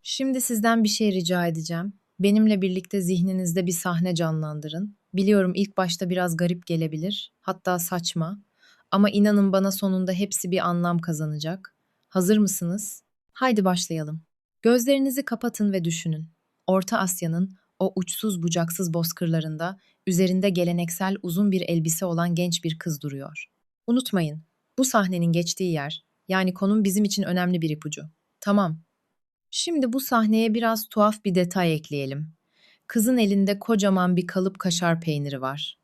Şimdi sizden bir şey rica edeceğim. Benimle birlikte zihninizde bir sahne canlandırın. Biliyorum ilk başta biraz garip gelebilir, hatta saçma. Ama inanın bana sonunda hepsi bir anlam kazanacak. Hazır mısınız? Haydi başlayalım. Gözlerinizi kapatın ve düşünün. Orta Asya'nın o uçsuz bucaksız bozkırlarında üzerinde geleneksel uzun bir elbise olan genç bir kız duruyor. Unutmayın, bu sahnenin geçtiği yer, yani konum bizim için önemli bir ipucu. Tamam, şimdi bu sahneye biraz tuhaf bir detay ekleyelim. Kızın elinde kocaman bir kalıp kaşar peyniri var.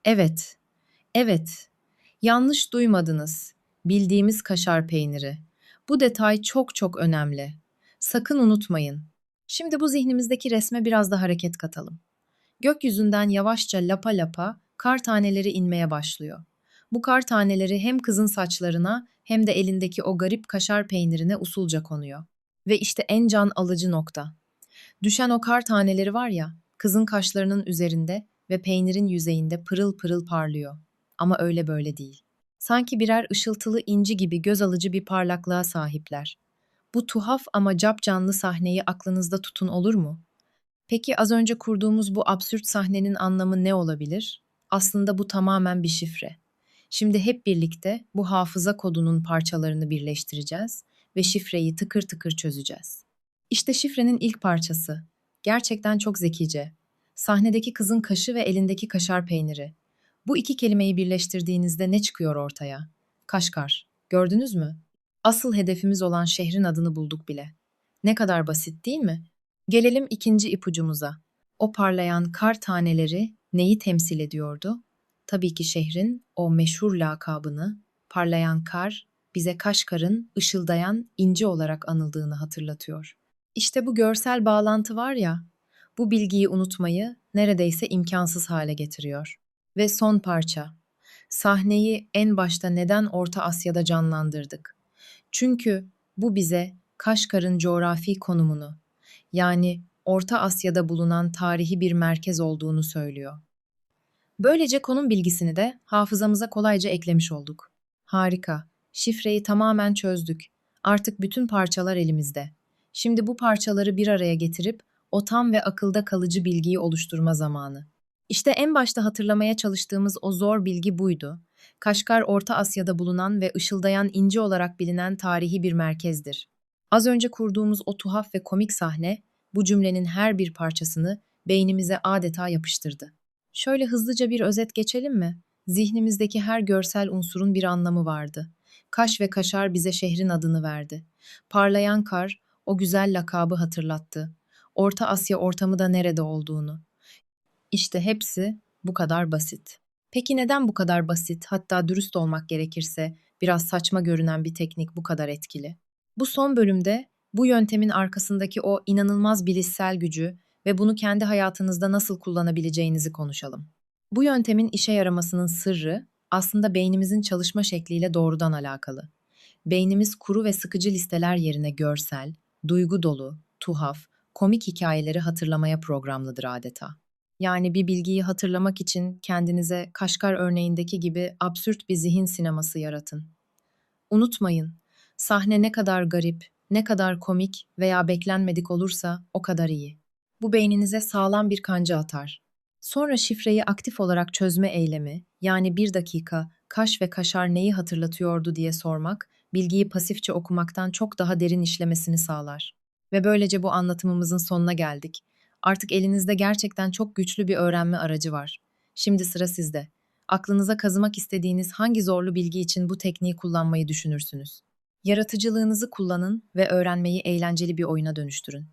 Evet, evet. Yanlış duymadınız. Bildiğimiz kaşar peyniri. Bu detay çok çok önemli. Sakın unutmayın. Şimdi bu zihnimizdeki resme biraz da hareket katalım. Gökyüzünden yavaşça lapa lapa kar taneleri inmeye başlıyor. Bu kar taneleri hem kızın saçlarına hem de elindeki o garip kaşar peynirine usulca konuyor. Ve işte en can alıcı nokta. Düşen o kar taneleri var ya, kızın kaşlarının üzerinde ve peynirin yüzeyinde pırıl pırıl parlıyor. Ama öyle böyle değil. Sanki birer ışıltılı inci gibi göz alıcı bir parlaklığa sahipler. Bu tuhaf ama capcanlı sahneyi aklınızda tutun olur mu? Peki az önce kurduğumuz bu absürt sahnenin anlamı ne olabilir? Aslında bu tamamen bir şifre. Şimdi hep birlikte bu hafıza kodunun parçalarını birleştireceğiz ve şifreyi tıkır tıkır çözeceğiz. İşte şifrenin ilk parçası. Gerçekten çok zekice. Sahnedeki kızın kaşı ve elindeki kaşar peyniri. Bu iki kelimeyi birleştirdiğinizde ne çıkıyor ortaya? Kaşgar. Gördünüz mü? Asıl hedefimiz olan şehrin adını bulduk bile. Ne kadar basit değil mi? Gelelim ikinci ipucumuza. O parlayan kar taneleri neyi temsil ediyordu? Tabii ki şehrin o meşhur lakabını, parlayan kar, bize Kaşgar'ın ışıldayan inci olarak anıldığını hatırlatıyor. İşte bu görsel bağlantı var ya, bu bilgiyi unutmayı neredeyse imkansız hale getiriyor. Ve son parça. Sahneyi en başta neden Orta Asya'da canlandırdık? Çünkü bu bize Kaşgar'ın coğrafi konumunu, yani Orta Asya'da bulunan tarihi bir merkez olduğunu söylüyor. Böylece konum bilgisini de hafızamıza kolayca eklemiş olduk. Harika. Şifreyi tamamen çözdük. Artık bütün parçalar elimizde. Şimdi bu parçaları bir araya getirip o tam ve akılda kalıcı bilgiyi oluşturma zamanı. İşte en başta hatırlamaya çalıştığımız o zor bilgi buydu. Kaşgar Orta Asya'da bulunan ve ışıldayan inci olarak bilinen tarihi bir merkezdir. Az önce kurduğumuz o tuhaf ve komik sahne bu cümlenin her bir parçasını beynimize adeta yapıştırdı. Şöyle hızlıca bir özet geçelim mi? Zihnimizdeki her görsel unsurun bir anlamı vardı. Kaş ve kaşar bize şehrin adını verdi. Parlayan kar o güzel lakabı hatırlattı. Orta Asya ortamı da nerede olduğunu. İşte hepsi bu kadar basit. Peki neden bu kadar basit, hatta dürüst olmak gerekirse biraz saçma görünen bir teknik bu kadar etkili? Bu son bölümde bu yöntemin arkasındaki o inanılmaz bilişsel gücü ve bunu kendi hayatınızda nasıl kullanabileceğinizi konuşalım. Bu yöntemin işe yaramasının sırrı aslında beynimizin çalışma şekliyle doğrudan alakalı. Beynimiz kuru ve sıkıcı listeler yerine görsel, duygu dolu, tuhaf, komik hikayeleri hatırlamaya programlıdır adeta. Yani bir bilgiyi hatırlamak için kendinize Kaşgar örneğindeki gibi absürt bir zihin sineması yaratın. Unutmayın, sahne ne kadar garip, ne kadar komik veya beklenmedik olursa o kadar iyi. Bu beyninize sağlam bir kanca atar. Sonra şifreyi aktif olarak çözme eylemi, yani bir dakika kaş ve kaşar neyi hatırlatıyordu diye sormak, bilgiyi pasifçe okumaktan çok daha derin işlemesini sağlar. Ve böylece bu anlatımımızın sonuna geldik. Artık elinizde gerçekten çok güçlü bir öğrenme aracı var. Şimdi sıra sizde. Aklınıza kazımak istediğiniz hangi zorlu bilgi için bu tekniği kullanmayı düşünürsünüz? Yaratıcılığınızı kullanın ve öğrenmeyi eğlenceli bir oyuna dönüştürün.